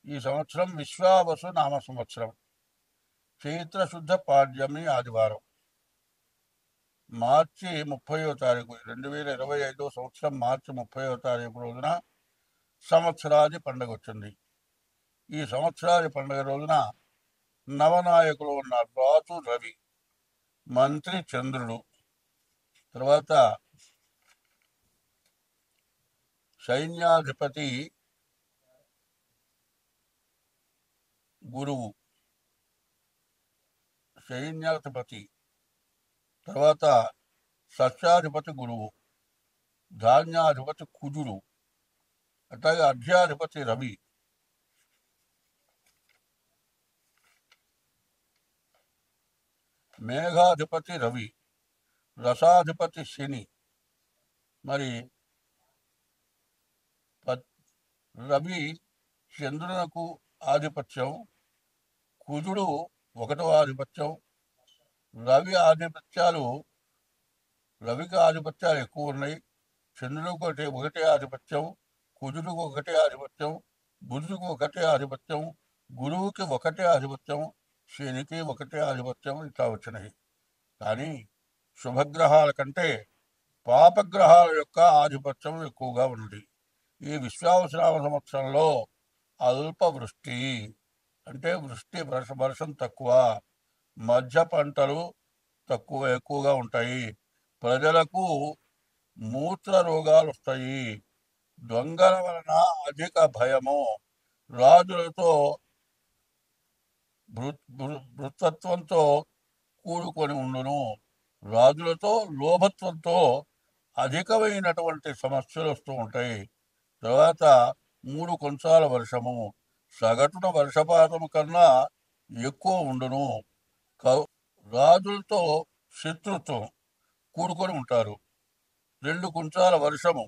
ఈ సంవత్సరం విశ్వావసు నామ సంవత్సరం, చైత్ర శుద్ధ పాడ్యమి ఆదివారం, మార్చి 30వ తారీఖు 2025 సంవత్సరం మార్చి 30వ తారీఖు రోజున సంవత్సరాది పండుగ వచ్చింది. ఈ సంవత్సరాది పండుగ రోజున నవనాయకులు ఉన్నారు. రాజు రవి, మంత్రి చంద్రుడు, తర్వాత సైన్యాధిపతి గురువు, సైన్యాధిపతి తర్వాత సస్యాధిపతి గురువు, ధాన్యాధిపతి కుజుడు, అట్లాగే అర్ఘ్యాధిపతి రవి, మేఘాధిపతి రవి, రసాధిపతి శని. మరి రవి చంద్రునకు ఆధిపత్యం, కుజుడు 1వ ఆధిపత్యం. రవికి ఆధిపత్యాలు ఎక్కువ ఉన్నాయి. చంద్రుడికి ఒకటే ఆధిపత్యం, కుజుడికి ఒకటే ఆధిపత్యం, బుధుడికి ఒకటే ఆధిపత్యం, గురువుకి ఒకటే ఆధిపత్యం, శనికి ఒకటే ఆధిపత్యం. ఇట్లా వచ్చినాయి. కానీ శుభగ్రహాల కంటే పాపగ్రహాల యొక్క ఆధిపత్యం ఎక్కువగా ఉంది. ఈ విశ్వావసనామ సంవత్సరంలో అల్ప వృష్టి అంటే వర్షం తక్కువ, మధ్య పంటలు ఎక్కువగా ఉంటాయి. ప్రజలకు మూత్ర రోగాలు వస్తాయి. దొంగల వలన అధిక భయము, రాజులతో భృతత్వంతో కూడుకొని ఉండును. రాజులతో లోభత్వంతో అధికమైనటువంటి సమస్యలు వస్తూ ఉంటాయి. తర్వాత 3 కొంచాల వర్షము, సగటున వర్షపాతము కన్నా ఎక్కువ ఉండును. రాజులతో శత్రుత్వం కూడుకొని ఉంటారు. 2 కొంచాల వర్షము,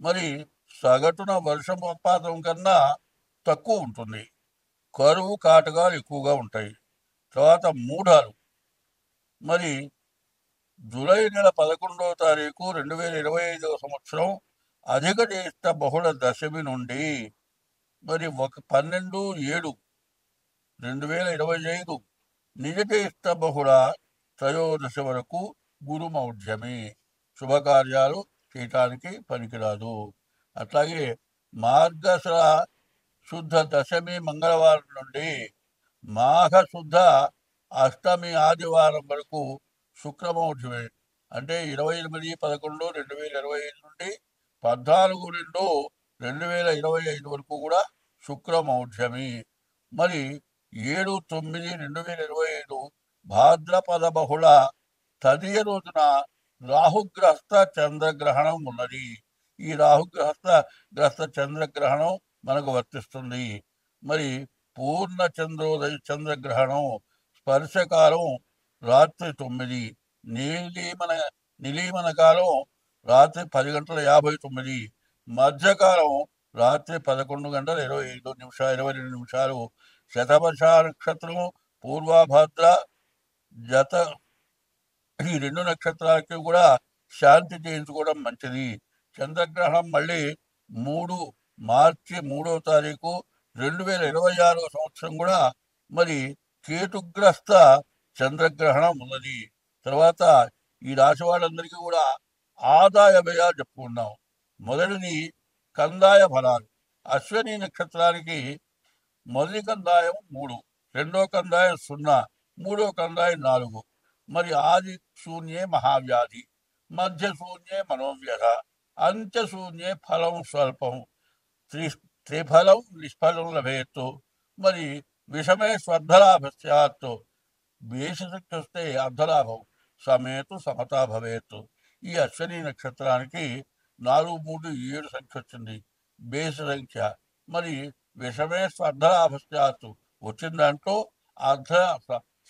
మరి సగటున వర్షపాతం కన్నా తక్కువ ఉంటుంది. కరువు కాటకాలు ఎక్కువగా ఉంటాయి. తర్వాత మూఢాలు, మరి జూలై నెల 11వ తారీఖు 2025 సంవత్సరం అధిక జ్యేష్ఠ బహుళ దశమి నుండి మరి 12/7/2025 నిజ జ్యేష్ఠ బహుళ త్రయోదశి వరకు గురుమౌఢ్యమి, శుభకార్యాలు చేయటానికి పనికిరాదు. అట్లాగే మార్గశిర శుద్ధ దశమి మంగళవారం నుండి మాఘ శుద్ధ అష్టమి ఆదివారం వరకు శుక్రమౌఢ్యమి, అంటే 28/11/2025 నుండి 14/2/2025 వరకు కూడా శుక్రమౌఢ్యమి. మరి 7/9/2025 భాద్రపద బహుళ తదియ రోజున రాహుగ్రస్త చంద్రగ్రహణం ఉన్నది. ఈ రాహుగ్రస్త చంద్రగ్రహణం మనకు వర్తిస్తుంది. మరి పూర్ణ చంద్రోదయ చంద్రగ్రహణం స్పర్శకాలం రాత్రి 9, నిలీమన కాలం రాత్రి 10:59, మధ్యకాలం రాత్రి 11:22 శతభష నక్షత్రం పూర్వభద్ర జత, ఈ 2 నక్షత్రాలకి కూడా శాంతి చేయించుకోవడం మంచిది. చంద్రగ్రహణం మళ్ళీ మార్చి 3వ తారీఖు 2026 సంవత్సరం కూడా మరి కేతుగ్రస్త చంద్రగ్రహణం ఉన్నది. తర్వాత ఈ రాశి వాళ్ళందరికీ కూడా ఆదాయ వ్యయాలు చెప్పుకున్నాం. మొదటిది కందాయ ఫలాలు. అశ్విని నక్షత్రానికి మొదటి కందాయం 3, రెండో కందాయం 0, మూడో కందాయం 4. మరి ఆది శూన్యే మహావ్యాధి, మధ్య శూన్యే మనోవ్యధ, అంత్య శూన్యే ఫలం స్వల్పం, త్రిఫలం నిష్ఫలం లభేత్తు. మరి విషమే స్వర్ధలాభ స్యాత్తు, బేసిశక్తి వస్తే అర్ధలాభం, సమేతు సమతా భవేత్తు. ఈ అశ్విని నక్షత్రానికి 4, 3, 7 సంఖ్య వచ్చింది బేసి సంఖ్య. మరి విషమే స్వర్ధలాభ స్యాత్తు వచ్చిన దాంట్లో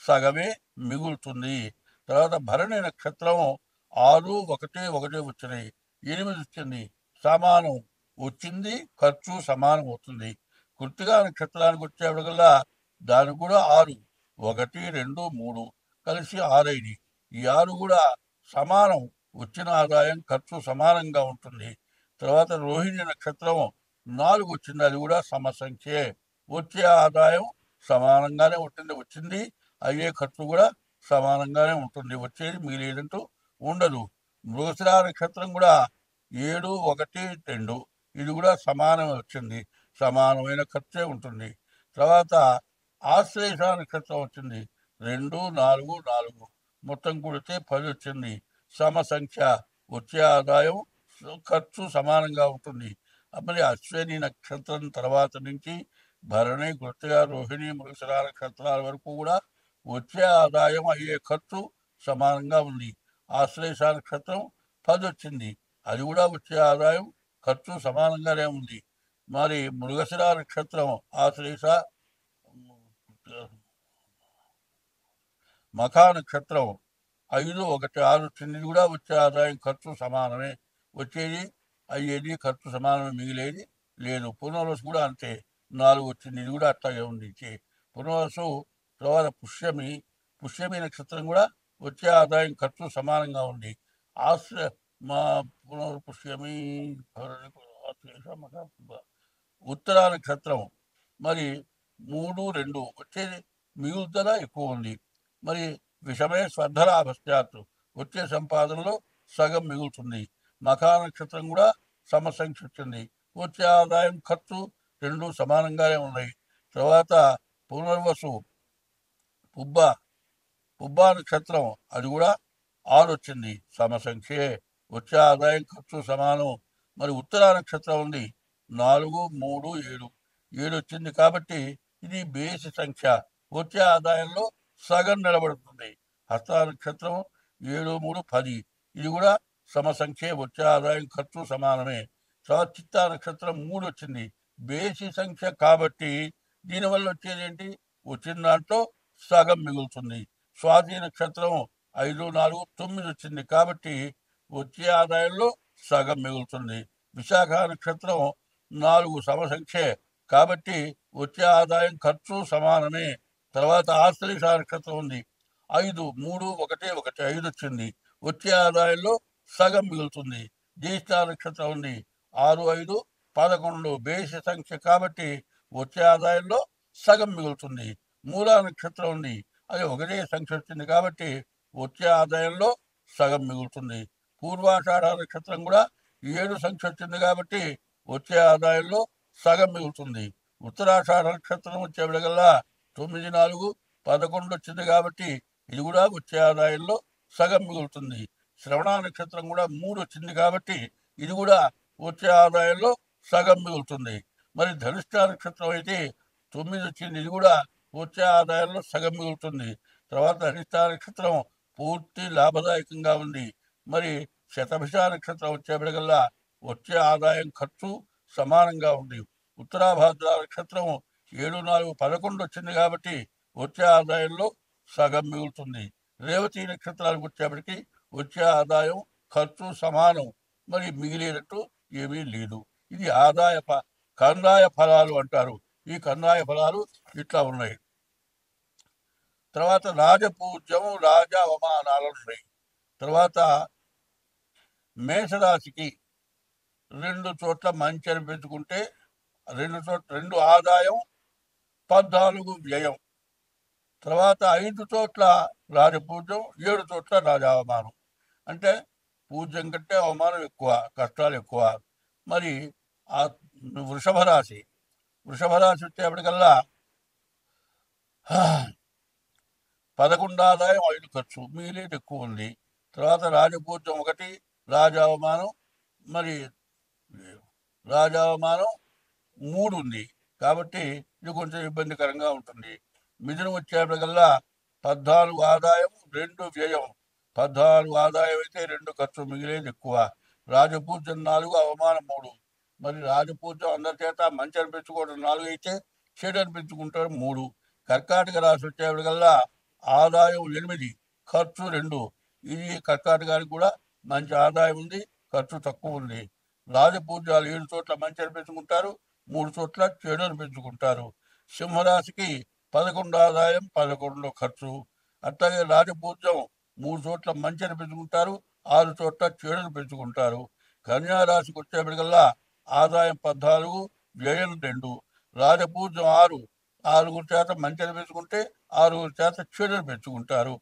సగమే మిగులుతుంది. తర్వాత భరణి నక్షత్రం 6, 1, 1 వచ్చినాయి, 8 వచ్చింది, సమానం వచ్చింది, ఖర్చు సమానం అవుతుంది. కృత్తికా నక్షత్రానికి వచ్చేప్పటికల్లా దానికి కూడా 6, 1, 2, 3 కలిసి 6 అయింది. ఈ 6 కూడా సమానం, వచ్చిన ఆదాయం ఖర్చు సమానంగా ఉంటుంది. తర్వాత రోహిణి నక్షత్రం 4 వచ్చింది, అది కూడా సమసంఖ్యే వచ్చే ఆదాయం సమానంగానే వచ్చింది అయ్యే ఖర్చు కూడా సమానంగానే ఉంటుంది. వచ్చేది మిగిలేదంటూ ఉండదు. మృగశిర నక్షత్రం కూడా 7, 1, 2 ఇది కూడా సమానమే వచ్చింది. సమానమైన ఖర్చే ఉంటుంది. తర్వాత ఆశ్లేష నక్షత్రం వచ్చింది 2, 4, 4 మొత్తం కూడితే 10 వచ్చింది. సమసంఖ్య వచ్చే ఆదాయం ఖర్చు సమానంగా ఉంటుంది. మరి అశ్విని నక్షత్రం తర్వాత నుంచి భరణి, కృతిక, రోహిణి, మృగశిర నక్షత్రాల వరకు కూడా వచ్చే ఆదాయం అయ్యే ఖర్చు సమానంగా ఉంది. ఆశ్లేష నక్షత్రం 10 వచ్చింది. అది కూడా వచ్చే ఆదాయం ఖర్చు సమానంగానే ఉంది. మరి మృగశిర నక్షత్రం ఆశ్లేష, మఖా నక్షత్రం 5, 1, 6 వచ్చింది. ఇది కూడా వచ్చే ఆదాయం ఖర్చు సమానమే. వచ్చేది అయ్యేది ఖర్చు సమానమే, మిగిలేది లేదు. పునర్వసు కూడా అంతే 4 వచ్చింది. ఇది కూడా అట్లాగే ఉంది. పునర్వసు తర్వాత పుష్యమి నక్షత్రం కూడా వచ్చే ఆదాయం ఖర్చు సమానంగా ఉంది. మా పుష్యమి ఉత్తరా నక్షత్రం మరి 3, 2 వచ్చేది మిగులుదల ఎక్కువ ఉంది. మరి విషమే స్వర్ధలాభశ్చాత్తు వచ్చే సంపాదనలో సగం మిగులుతుంది. మఖా నక్షత్రం కూడా సమసంఖ్య వచ్చింది. వచ్చే ఆదాయం ఖర్చు రెండు సమానంగానే ఉన్నాయి. తర్వాత పునర్వసు పుబ్బా నక్షత్రం అది కూడా 6 వచ్చింది. సమసంఖ్యే, వచ్చే ఆదాయం ఖర్చు సమానం. మరి ఉత్తరా నక్షత్రం ఉంది 4, 3, 7 7 వచ్చింది. కాబట్టి ఇది బేసి సంఖ్య, వచ్చే ఆదాయంలో సగం నిలబడుతుంది. హస్త నక్షత్రం 7, 3, 10 ఇది కూడా సమసంఖ్యే, వచ్చే ఆదాయం ఖర్చు సమానమే. తర్వాత చిత్తా నక్షత్రం 3 వచ్చింది. బేసి సంఖ్య కాబట్టి దీనివల్ల వచ్చేది ఏంటి, వచ్చిన దాంట్లో సగం మిగులుతుంది. స్వాతి నక్షత్రం 5, 4, 9 వచ్చింది. కాబట్టి వచ్చే ఆదాయంలో సగం మిగులుతుంది. విశాఖ నక్షత్రం 4 సమసంఖ్యే కాబట్టి వచ్చే ఆదాయం ఖర్చు సమానమే. తర్వాత ఆశ్లేష నక్షత్రం ఉంది 5, 3, 1, 1 5 వచ్చింది. వచ్చే ఆదాయంలో సగం మిగులుతుంది. జ్యేష్ఠ నక్షత్రం ఉంది 6, 5, 11 బేసి సంఖ్య కాబట్టి వచ్చే ఆదాయంలో సగం మిగులుతుంది. మూలా నక్షత్రం ఉంది, అది ఒకటే సంఖ్య వచ్చింది కాబట్టి వచ్చే ఆదాయంలో సగం మిగులుతుంది. పూర్వాషాఢ నక్షత్రం కూడా 7 సంఖ్య వచ్చింది కాబట్టి వచ్చే ఆదాయంలో సగం మిగులుతుంది. ఉత్తరాషాఢ నక్షత్రం వచ్చేవిడగల్లా 9, 4, 11 వచ్చింది కాబట్టి ఇది కూడా వచ్చే ఆదాయంలో సగం మిగులుతుంది. శ్రవణ నక్షత్రం కూడా 3 వచ్చింది కాబట్టి ఇది కూడా వచ్చే ఆదాయంలో సగం మిగులుతుంది. మరి ధనిష్ట నక్షత్రం అయితే 9 వచ్చింది. ఇది కూడా వచ్చే ఆదాయంలో సగం మిగులుతుంది. తర్వాత ధనిష్ట నక్షత్రం పూర్తి లాభదాయకంగా ఉంది. మరి శతభిష నక్షత్రం వచ్చేప్పటికల్లా వచ్చే ఆదాయం ఖర్చు సమానంగా ఉంది. ఉత్తరాభాద్ర నక్షత్రం 7, 4, 11 వచ్చింది కాబట్టి వచ్చే ఆదాయంలో సగం మిగులుతుంది. రేవతి నక్షత్రానికి వచ్చేప్పటికి వచ్చే ఆదాయం ఖర్చు సమానం, మరి మిగిలేటట్టు ఏమీ లేదు. ఇది కందాయ ఫలాలు అంటారు. ఈ కందాయ ఫలాలు ఇట్లా ఉన్నాయి. తర్వాత రాజపూజ్యం, రాజ అవమానాలు ఉన్నాయి. తర్వాత మేషరాశికి 2 చోట్ల మంచి అనిపించుకుంటే 2 ఆదాయం, 14 వ్యయం. తర్వాత 5 చోట్ల రాజపూజ్యం, 7 చోట్ల రాజావమానం. అంటే పూజ్యం కంటే అవమానం ఎక్కువ, కష్టాలు ఎక్కువ. మరి ఆ వృషభ రాశి వచ్చేప్పటికల్లా 11 ఆదాయం, 5 ఖర్చు, మిగిలేది ఎక్కువ ఉంది. తర్వాత రాజపూజ్యం 1, రాజావమానం 3 ఉంది కాబట్టి ఇది కొంచెం ఇబ్బందికరంగా ఉంటుంది. మిథునం వచ్చేప్పటికల్లా 14 ఆదాయం, 2 వ్యయం. 14 ఆదాయం అయితే 2 ఖర్చు, మిగిలేది ఎక్కువ. రాజపూజ్యం 4, అవమానం 3. మరి రాజపూజ్యం అందరి చేత మంచి అనిపించుకోవడం 4 అయితే చెడు అనిపించుకుంటారు 3. కర్కాటక రాశి వచ్చేప్పటికల్లా ఆదాయం 8, ఖర్చు 2. ఇది కర్కాటకానికి కూడా మంచి ఆదాయం ఉంది, ఖర్చు తక్కువ ఉంది. రాజపూజ్యాలు 7 చోట్ల మంచి అనిపించుకుంటారు, 3 చోట్ల చెడు అనిపించుకుంటారు. సింహరాశికి 11 ఆదాయం, 11 ఖర్చు. అట్లాగే రాజపూజ్యం 3 చోట్ల మంచి అనిపించుకుంటారు, 6 చోట్ల చెడు అనిపించుకుంటారు. కన్యా రాశికి వచ్చేప్పటికల్లా ఆదాయం 14, వ్యయం 2. రాజపూజ్యం 6, 6 చేత మంచిని పెంచుకుంటే 6 చేత చెడుని పెంచుకుంటారు.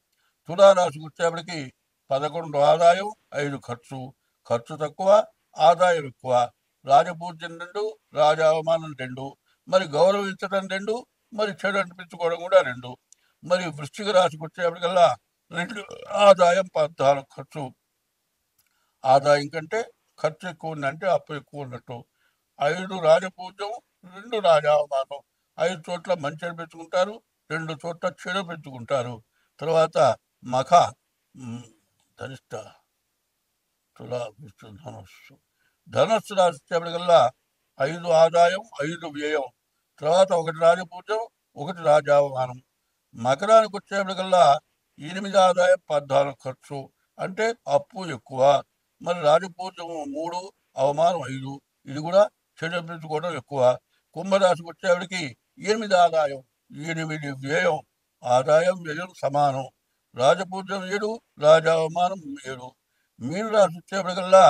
తులారాశికి వచ్చేప్పటికి 11 ఆదాయం, 5 ఖర్చు. ఖర్చు తక్కువ, ఆదాయం ఎక్కువ. రాజపూజ్యం 2, రాజ అవమానం 2, మరి గౌరవించడం 2, మరి చెడు అనిపించుకోవడం కూడా 2. మరి వృశ్చిక రాశికి వచ్చేప్పటికల్లా 2 ఆదాయం, 14 ఖర్చు. ఆదాయం కంటే ఖర్చు ఎక్కువ ఉంది, అంటే అప్పు ఎక్కువ ఉన్నట్టు. 5 రాజపూజ్యం, 2 రాజావమానం. 5 చోట్ల మంచి పెంచుకుంటారు, 2 చోట్ల చెడు పెంచుకుంటారు. తర్వాత మఖ, ధనిష్ట, తులా, ధనస్సు. ధనస్సు రాశి వచ్చేప్పటికల్లా 5 ఆదాయం, 5 వ్యయం. తర్వాత 1 రాజపూజ్యం, 1 రాజావమానం. మకరానికి వచ్చేప్పటికల్లా 8 ఆదాయం, 14 ఖర్చు, అంటే అప్పు ఎక్కువ. మరి రాజపూజ్యం 3, అవమానం 5, ఇది కూడా చెడు పెంచుకోవడం ఎక్కువ. కుంభరాశికి వచ్చేవాడికి 8 ఆదాయం, 8 వ్యయం. ఆదాయం వ్యయం సమానం. రాజపూజ్యం 7, రాజావమానం 7. మీనరాశి వచ్చేప్పటికల్లా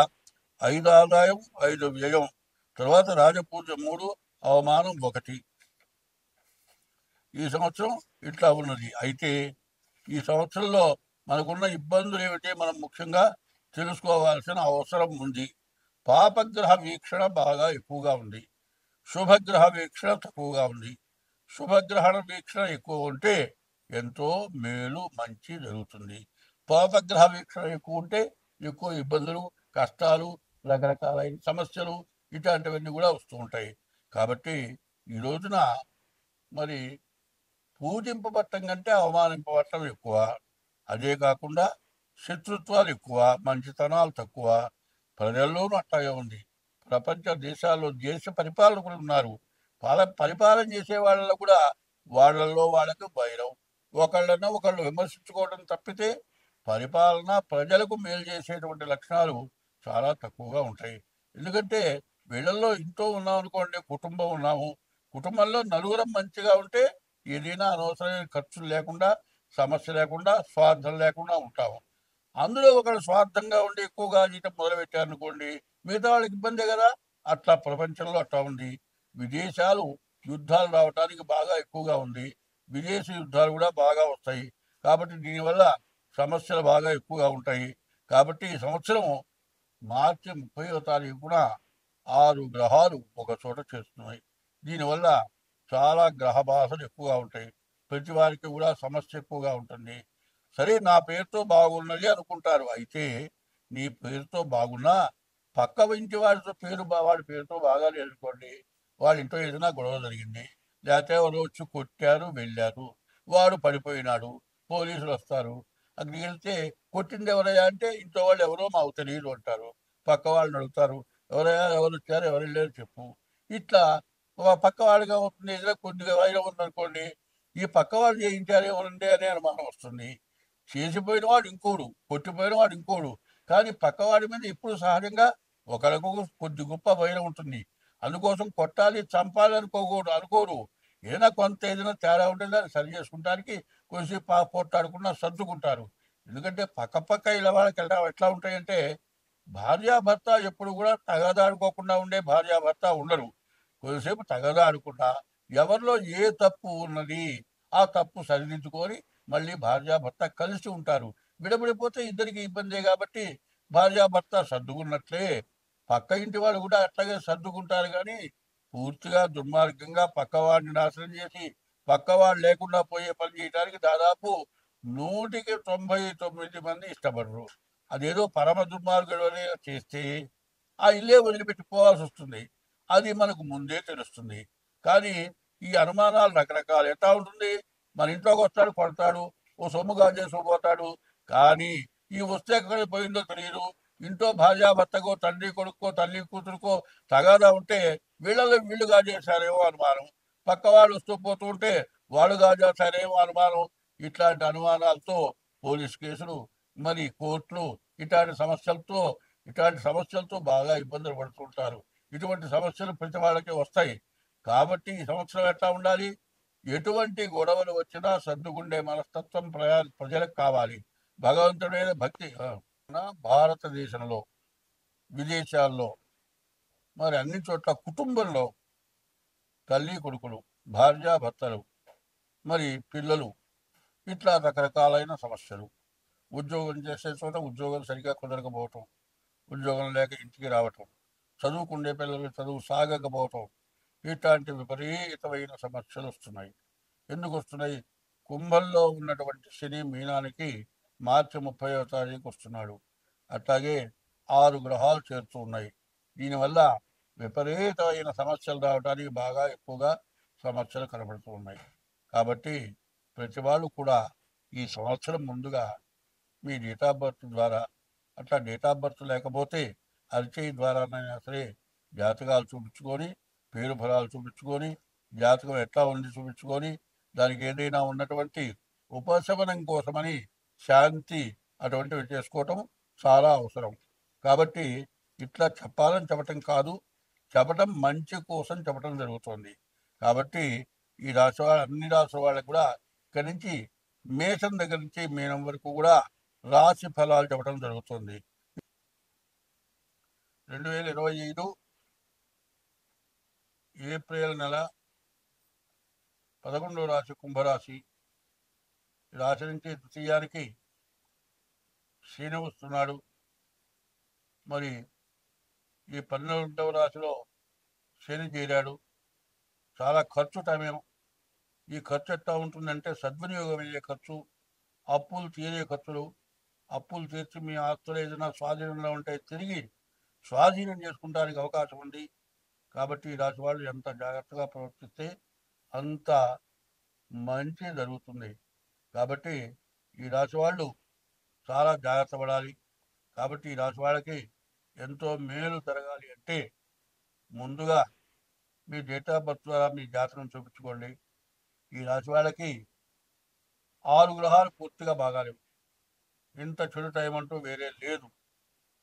5 ఆదాయం, 5 వ్యయం. తర్వాత రాజపూజ్యం 3, అవమానం 1. ఈ సంవత్సరం ఇట్లా ఉన్నది. అయితే ఈ సంవత్సరంలో మనకున్న ఇబ్బందులు ఏమిటి, మనం ముఖ్యంగా తెలుసుకోవాల్సిన అవసరం ఉంది. పాపగ్రహ వీక్షణ బాగా ఎక్కువగా ఉంది, శుభగ్రహ వీక్షణ తక్కువగా ఉంది. శుభగ్రహణ వీక్షణ ఎక్కువ ఉంటే ఎంతో మేలు, మంచి జరుగుతుంది. పాపగ్రహ వీక్షణ ఎక్కువ ఉంటే ఎక్కువ ఇబ్బందులు, కష్టాలు, రకరకాలైన సమస్యలు ఇట్లాంటివన్నీ కూడా వస్తూ ఉంటాయి. కాబట్టి ఈ రోజున మరి పూజింపబట్టం కంటే అవమానింపబట్టం ఎక్కువ. అదే కాకుండా శత్రుత్వాలు ఎక్కువ, మంచితనాలు తక్కువ. ప్రజల్లోనూ అట్లాగే ఉంది. ప్రపంచ దేశాల్లో దేశ పరిపాలకులు ఉన్నారు. పరిపాలన చేసే వాళ్ళలో కూడా వాళ్ళల్లో వాళ్ళకు వైరం, ఒకళ్ళన్నా ఒకళ్ళు విమర్శించుకోవడం తప్పితే పరిపాలన ప్రజలకు మేలు చేసేటువంటి లక్షణాలు చాలా తక్కువగా ఉంటాయి. ఎందుకంటే వీళ్ళల్లో ఇంట్లో ఉన్నాం అనుకోండి, కుటుంబం ఉన్నాము, కుటుంబంలో నలుగురం మంచిగా ఉంటే ఏదైనా అనవసరమైన ఖర్చులు లేకుండా, సమస్య లేకుండా, స్వార్థం లేకుండా ఉంటాము. అందులో ఒకళ్ళు స్వార్థంగా ఉండి ఎక్కువగా జీతం మొదలుపెట్టారనుకోండి, మిగతా వాళ్ళకి ఇబ్బందే కదా. అట్లా ప్రపంచంలో అట్లా ఉంది. విదేశాలు యుద్ధాలు రావడానికి బాగా ఎక్కువగా ఉంది, విదేశీ యుద్ధాలు కూడా బాగా వస్తాయి. కాబట్టి దీనివల్ల సమస్యలు బాగా ఎక్కువగా ఉంటాయి. కాబట్టి ఈ సంవత్సరం మార్చి 30వ తారీఖున 6 గ్రహాలు ఒక చోట చేస్తున్నాయి. దీనివల్ల చాలా గ్రహ బాధలు ఎక్కువగా ఉంటాయి. ప్రతి వారికి కూడా సమస్య ఎక్కువగా ఉంటుంది. సరే, నా పేరుతో బాగున్నది అనుకుంటారు. అయితే నీ పేరుతో బాగున్నా పక్క ఇంటి వాడితో వాడి పేరుతో బాగా లేదనుకోండి, వాళ్ళ ఇంట్లో ఏదైనా గొడవ జరిగింది, లేకపోతే ఎవరు వచ్చి కొట్టారు, వెళ్ళారు, వాడు పడిపోయినాడు, పోలీసులు వస్తారు. అక్కడికి వెళ్తే కొట్టింది ఎవరయ్యా అంటే ఇంట్లో వాళ్ళు ఎవరో మాకు తెలియదు అంటారు. పక్క వాళ్ళని అడుగుతారు, ఎవరయ్యా, ఎవరు వచ్చారు, ఎవరు వెళ్ళారు చెప్పు. ఇట్లా పక్క వాళ్ళగా అవుతుంది. ఏదైనా కొద్దిగా వైరం ఉందనుకోండి, ఈ పక్క వాళ్ళు చేయించారేమోనండి అనే అనుమానం వస్తుంది. చేసిపోయిన వాడు ఇంకోడు, కొట్టిపోయిన వాడు ఇంకోడు. కానీ పక్కవాడి మీద ఇప్పుడు సహజంగా ఒకరికి కొద్ది గొప్ప వైరం ఉంటుంది. అందుకోసం కొట్టాలి, చంపాలి అనుకోరు. ఏదైనా కొంత ఏదైనా తేడా ఉంటే దాన్ని సరి చేసుకుంటానికి కొంచెంసేపు పోట్లాడుకున్నా సర్దుకుంటారు. ఎందుకంటే పక్క ఇలా వాళ్ళకి ఎట్లా ఉంటాయంటే, భార్యాభర్త ఎప్పుడు కూడా తగాదాడుకోకుండా ఉండే భార్యాభర్త ఉండరు. కొద్దిసేపు తగదాడుకున్నా ఎవరిలో ఏ తప్పు ఉన్నది ఆ తప్పు సరిదిద్దుకొని మళ్ళీ భార్యాభర్త కలిసి ఉంటారు. విడబడిపోతే ఇద్దరికి ఇబ్బందే. కాబట్టి భార్యాభర్త సర్దుకున్నట్లే పక్క ఇంటి వాళ్ళు కూడా అట్లాగే సర్దుకుంటారు. కానీ పూర్తిగా దుర్మార్గంగా పక్కవాడిని నాశనం చేసి పక్కవాడు లేకుండా పోయే పని చేయడానికి దాదాపు 199 మంది ఇష్టపడరు. అదేదో పరమ దుర్మార్గుడు చేస్తే ఆ ఇల్లే వదిలిపెట్టిపోవాల్సి వస్తుంది. అది మనకు ముందే తెలుస్తుంది. కానీ ఈ అనుమానాలు రకరకాలు. ఎట్లా ఉంటుంది, మన ఇంట్లోకి వస్తాడు, కొడతాడు, ఓ సొమ్ము చేసుకుపోతాడు. కానీ ఈ వస్తే ఎక్కడ పోయిందో తెలియదు. ఇంట్లో భార్యాభర్తకో, తండ్రి కొడుకో, తల్లి కూతురుకో తగాదా ఉంటే వీళ్ళలో వీళ్ళు చేశారేమో అనుమానం, పక్క వాళ్ళు వస్తూ పోతూ ఉంటే వాళ్ళు చేశారేమో అనుమానం. ఇట్లాంటి అనుమానాలతో పోలీస్ కేసులు, మరి కోర్టులు, ఇట్లాంటి సమస్యలతో బాగా ఇబ్బందులు పడుతుంటారు. ఇటువంటి సమస్యలు ప్రతి వాళ్ళకి వస్తాయి. కాబట్టి ఈ సంవత్సరం ఎట్లా ఉండాలి, ఎటువంటి గొడవలు వచ్చినా సర్దుకుండే మనస్తత్వం ప్రజలకు కావాలి. భగవంతుడైన భక్తి భారతదేశంలో, విదేశాల్లో, మరి అన్ని చోట్ల కుటుంబంలో తల్లి కొడుకులు, భార్యాభర్తలు, మరి పిల్లలు, ఇట్లా రకరకాలైన సమస్యలు. ఉద్యోగం చేసే చోట ఉద్యోగం సరిగ్గా కుదరకపోవటం, ఉద్యోగం లేక ఇంటికి రావటం, చదువుకునే పిల్లలు చదువు సాగకపోవటం, ఇట్లాంటి విపరీతమైన సమస్యలు వస్తున్నాయి. ఎందుకు వస్తున్నాయి? కుంభంలో ఉన్నటువంటి శని మీనానికి మార్చి 30వ తారీఖు వస్తున్నాడు. అట్లాగే 6 గ్రహాలు చేరుతూ ఉన్నాయి. దీనివల్ల విపరీతమైన సమస్యలు రావడానికి బాగా ఎక్కువగా సమస్యలు కనబడుతూ ఉన్నాయి. కాబట్టి ప్రతి వాళ్ళు కూడా ఈ సంవత్సరం ముందుగా మీ డేట్ ఆఫ్ బర్త్ ద్వారా, అట్లా డేట్ ఆఫ్ బర్త్ లేకపోతే అరిచేయి ద్వారానైనా సరే జాతకాలు చూపించుకొని, పేరు ఫలాలు చూపించుకొని, జాతకం ఎట్లా ఉంది చూపించుకొని, దానికి ఏదైనా ఉన్నటువంటి ఉపశమనం కోసమని శాంతి అటువంటివి చేసుకోవటం చాలా అవసరం. కాబట్టి ఇట్లా చెప్పాలని చెప్పటం కాదు, చెప్పటం మంచి కోసం చెప్పటం జరుగుతుంది. కాబట్టి ఈ రాశి వాళ్ళ అన్ని రాశి వాళ్ళకి కూడా ఇక్కడి నుంచి మేషం దగ్గర నుంచి మీనం వరకు కూడా రాశి ఫలాలు చెప్పడం జరుగుతుంది. 2025 ఏప్రిల్ నెల 11వ రాశి కుంభరాశి. రాశి నుంచి తృతీయానికి శని వస్తున్నాడు. మరి ఈ 12వ రాశిలో శని చేరాడు. చాలా ఖర్చు సమయం. ఈ ఖర్చు ఎట్లా ఉంటుందంటే సద్వినియోగం అయ్యే ఖర్చు, అప్పులు తీరే ఖర్చులు, అప్పులు తీర్చి మీ ఆస్తులు ఏదైనా స్వాధీనంలో ఉంటే తిరిగి స్వాధీనం చేసుకుంటానికి అవకాశం ఉంది. కాబట్టి ఈ రాశి వాళ్ళు ఎంత జాగ్రత్తగా ప్రవర్తిస్తే అంత మంచి జరుగుతుంది. కాబట్టి ఈ రాశి వాళ్ళు చాలా జాగ్రత్త పడాలి. కాబట్టి ఈ రాశి వాళ్ళకి ఎంతో మేలు జరగాలి అంటే ముందుగా మీ డేట్ ఆఫ్ బర్త్ ద్వారా మీ జాతకం చూపించుకోండి. ఈ రాశి వాళ్ళకి 6 గ్రహాలు పూర్తిగా బాగాలేవు. ఇంత చెడు టైం అంటూ వేరే లేదు.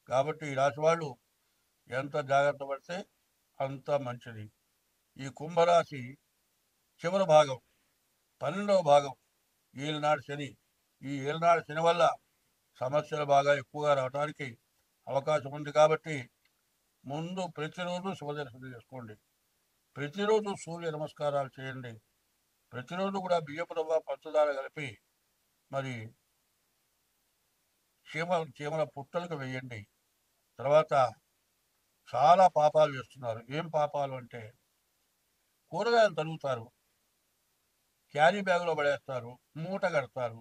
కాబట్టి ఈ రాశి వాళ్ళు ఎంత జాగ్రత్త పడితే అంత మంచిది. ఈ కుంభరాశి చివరి భాగం 12వ భాగం ఏలినాడు శని. ఈ ఏలినాడు శని వల్ల సమస్యలు బాగా ఎక్కువగా రావడానికి అవకాశం ఉంది. కాబట్టి ముందు ప్రతిరోజు శివదర్శనం చేసుకోండి. ప్రతిరోజు సూర్య నమస్కారాలు చేయండి. ప్రతిరోజు కూడా బియ్యపు రవ్వ పంచదార కలిపి మరి చీమల పుట్టలకు వేయండి. తర్వాత చాలా పాపాలు చేస్తున్నారు. ఏం పాపాలు అంటే కూరగాయలు తరుగుతారు, క్యారీ బ్యాగులో పడేస్తారు, మూట కడతారు.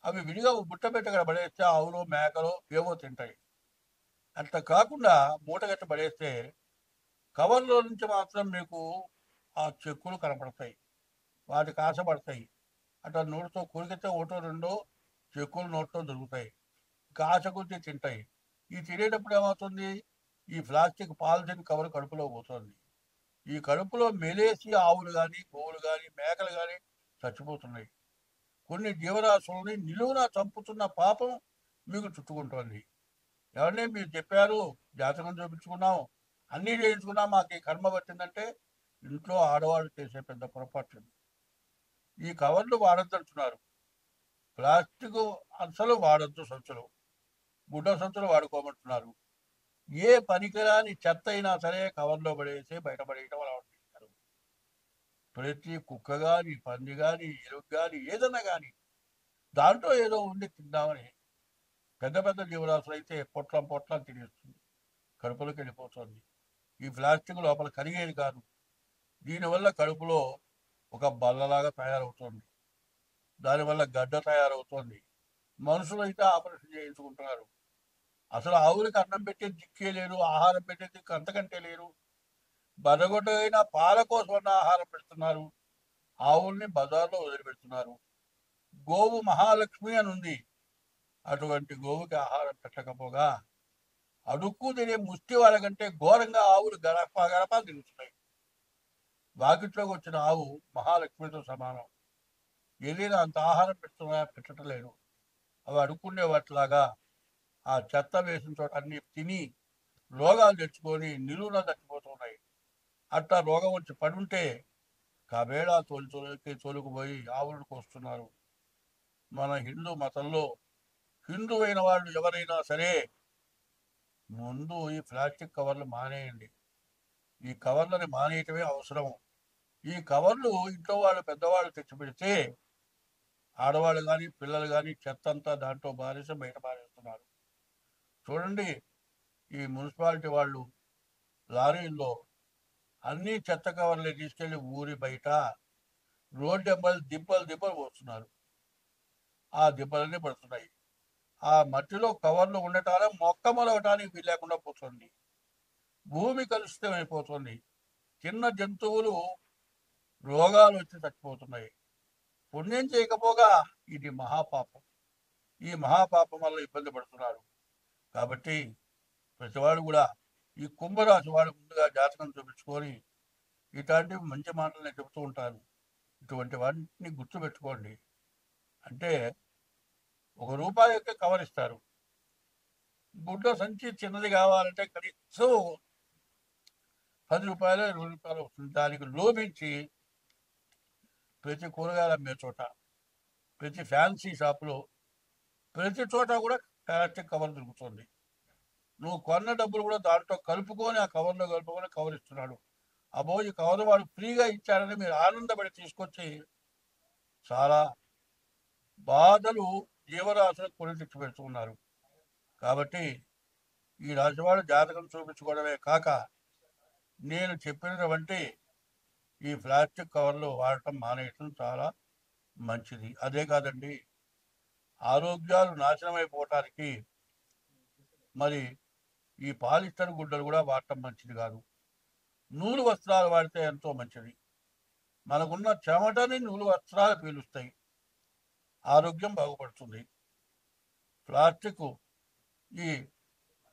అవి విడిగా బుట్ట పెట్టగడ పడేస్తే ఆవులు మేకలు ఏవో తింటాయి. అట్లా కాకుండా మూట కట్టి పడేస్తే కవర్లో నుంచి మాత్రం మీకు ఆ చెక్కులు కనపడతాయి, వాటికి ఆశపడతాయి. అట్లా నోటితో కొరికితే ఒకటో రెండో చెక్కులు నోట్లో దొరుకుతాయి. కాశ కొద్ది తింటాయి. ఈ తినేటప్పుడు ఏమవుతుంది? ఈ ప్లాస్టిక్ పాలిథిన్ కవర్ కడుపులో పోతుంది. ఈ కడుపులో మెలేసి ఆవులు కానీ, గోవులు కానీ, మేకలు కానీ చచ్చిపోతున్నాయి. కొన్ని జీవరాశులని నిలువునా చంపుతున్న పాపం మీకు చుట్టుకుంటోంది. ఎవరిని మీరు చెప్పారు, జాతకం చూపించుకున్నాం, అన్నీ చేయించుకున్నాం, మాకు ఈ కర్మ పట్టిందంటే ఇంట్లో ఆడవాళ్ళు చేసే పెద్ద పొరపాటు. ఈ కవర్లు వాడొద్దంటున్నారు. ప్లాస్టిక్ అసలు వాడొద్దు. సంచులు, గుడ్డ సంచులు వాడుకోమంటున్నారు. ఏ పనికిరాని చెత్త అయినా సరే కవర్లో పడేసి బయటపడేయటం అలవాటు చేశారు. ప్రతి కుక్క కానీ, పంది కానీ, ఎలుగు కానీ, ఏదన్నా కానీ దాంట్లో ఏదో ఉండి తిందామని పెద్ద పెద్ద జీవరాశులు అయితే పొట్లం పొట్లం తినేస్తుంది, కడుపులోకి వెళ్ళిపోతుంది. ఈ ప్లాస్టిక్ లోపల కరిగేది కాదు. దీనివల్ల కడుపులో ఒక బల్లలాగా తయారవుతుంది. దానివల్ల గడ్డ తయారవుతుంది. మనుషులు అయితే ఆపరేషన్ చేయించుకుంటున్నారు. అసలు ఆవులకి అన్నం పెట్టే దిక్కే లేరు, ఆహారం పెట్టే దిక్కు అంతకంటే లేరు. బరగొడ్డైన పాల కోసం ఆహారం పెడుతున్నారు. ఆవుల్ని బజార్లో వదిలిపెడుతున్నారు. గోవు మహాలక్ష్మి అని ఉంది. అటువంటి గోవుకి ఆహారం పెట్టకపోగా అడుక్కు తినే ముష్టి వాళ్ళకంటే ఘోరంగా ఆవులు గడప గడప తిరుగుతున్నాయి. వాకిట్లోకి వచ్చిన ఆవు మహాలక్ష్మితో సమానం. ఏదైనా అంత ఆహారం పెడుతున్నా పెట్టడం లేదు. అవి అడుక్కునే వాటిలాగా ఆ చెత్త వేసిన చోట అన్ని తిని రోగాలు తెచ్చుకొని నిలువున చచ్చిపోతున్నాయి. అట్లా రోగం వచ్చి పడుంటే కబేళా తోలుకుపోయి ఆవులను కోస్తున్నారు. మన హిందూ మతంలో హిందూ అయిన వాళ్ళు ఎవరైనా సరే ముందు ఈ ప్లాస్టిక్ కవర్లు మానేయండి. ఈ కవర్లని మానేయటమే అవసరం. ఈ కవర్లు ఇంట్లో వాళ్ళు పెద్దవాళ్ళు తెచ్చిపెడితే ఆడవాళ్ళు కానీ పిల్లలు కానీ చెత్త అంతా దాంట్లో బారేసి బయట పారేస్తున్నారు. చూడండి, ఈ మున్సిపాలిటీ వాళ్ళు లారీల్లో అన్ని చెత్త కవర్లు తీసుకెళ్లి ఊరి బయట రోడ్డు ఎంబడి దిబ్బలు దిబ్బలు పోస్తున్నారు. ఆ దిబ్బలన్నీ పడుతున్నాయి. ఆ మట్టిలో కవర్లు ఉండటానే మొక్క మొలగటానికి వీలు లేకుండా పోతుంది. భూమి కలుషితం అయిపోతుంది. చిన్న జంతువులు రోగాలు వచ్చి చచ్చిపోతున్నాయి. పుణ్యం చేయకపోగా ఇది మహాపాపం. ఈ మహాపాపం వల్ల ఇబ్బంది పడుతున్నారు. కాబట్టి ప్రతివాడు కూడా ఈ కుంభరాశి వాడు ముందుగా జాతకం చూపించుకొని ఇట్లాంటి మంచి మాటలు నేను చెబుతూ ఉంటాను. ఇటువంటి వాటిని గుర్తుపెట్టుకోండి. అంటే ₹1 కవర్ ఇస్తారు. గుడ్డ సంచి చిన్నది కావాలంటే కనీసం ₹10 ₹20 వస్తుంది. దానికి లోపించి ప్రతి కూరగాయలు అమ్మే చోట, ప్రతి ఫ్యాన్సీ షాపులో, ప్రతి చోట కూడా ప్లాస్టిక్ కవర్ దొరుకుతుంది. నువ్వు కొన్న డబ్బులు కూడా దాంట్లో కలుపుకొని ఆ కవర్లో కలుపుకొని కవర్ ఇస్తున్నాడు. అబ్బో, ఈ కవర్ వాడు ఫ్రీగా ఇచ్చాడని మీరు ఆనందపడి తీసుకొచ్చి చాలా బాధలు జీవరాశులకు కొని తెచ్చి పెడుతున్నారు. కాబట్టి ఈ రాశివాడు జాతకం చూపించుకోవడమే కాక నేను చెప్పినటువంటి ఈ ప్లాస్టిక్ కవర్లు వాడటం మానేయటం చాలా మంచిది. అదే కాదండి, ఆరోగ్యాలు నాశనమైపోవటానికి మరి ఈ పాలిస్టర్ గుడ్డలు కూడా వాడటం మంచిది కాదు. నూలు వస్త్రాలు వాడితే ఎంతో మంచిది. మనకున్న చెమటని నూలు వస్త్రాలు పీలుస్తాయి, ఆరోగ్యం బాగుపడుతుంది. ప్లాస్టిక్ ఈ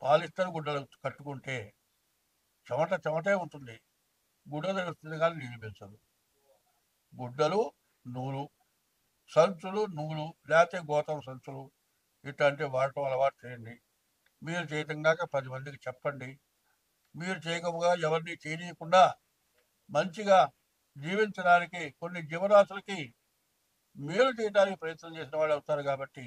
పాలిస్టర్ గుడ్డలు కట్టుకుంటే చెమటే ఉంటుంది, గుడ్డ తెలుస్తుంది కానీ నీళ్ళు పెంచదు. గుడ్డలు, నూలు, సంచులు, నూలు లేకపోతే గోతం సంచులు ఇట్లాంటివి వాడటం అలవాటు చేయండి. మీరు చేయటం కాక 10 మందికి చెప్పండి. మీరు చేయకపోగా ఎవరిని చేయనీయకుండా మంచిగా జీవించడానికి కొన్ని జీవరాశులకి మేలు చేయడానికి ప్రయత్నం చేసిన వాళ్ళు అవుతారు. కాబట్టి